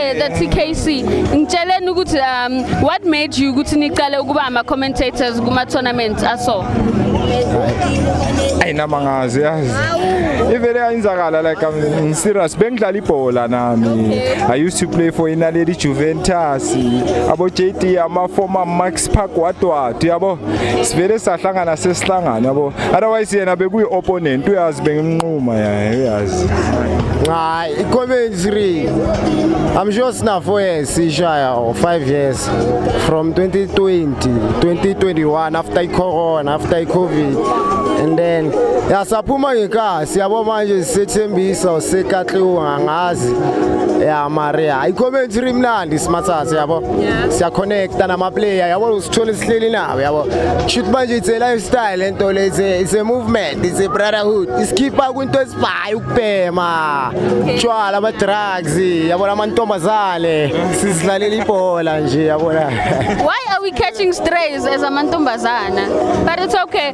The TKC ngitsheleni ukuthi what made you ukuthi niqale ukuba ama commentators kuma tournaments aso ayinamangazi yazi ivele ayenzakala like I'm serious bengidlala ibhola nami I used to play for Inaledi Juventus abo JT ama former Max Park wadwadu yabo sivele sahlangana sesihlangana yabo otherwise yena bekuyi opponent uyazi bengimnquma yazi hayi commentary I'm just now 4 years ishaya or 5 years from 2020 2021 after corona after COVID and then yasaphuma ngekasi yabo manje sithembisa usekatliwa ngazi ya Maria icommentary mnandi simathathe yabo siya connect nama player yabo usithola isihleli nawe yabo shoot manje it's a lifestyle ento le it's a movement it's a brotherhood iskipha kwinto esibayi ukubhema tshwala ama drugs yabo lamantombazane sizidlalela ibhola nje yabo la why are we catching strays as amantombazana but it's okay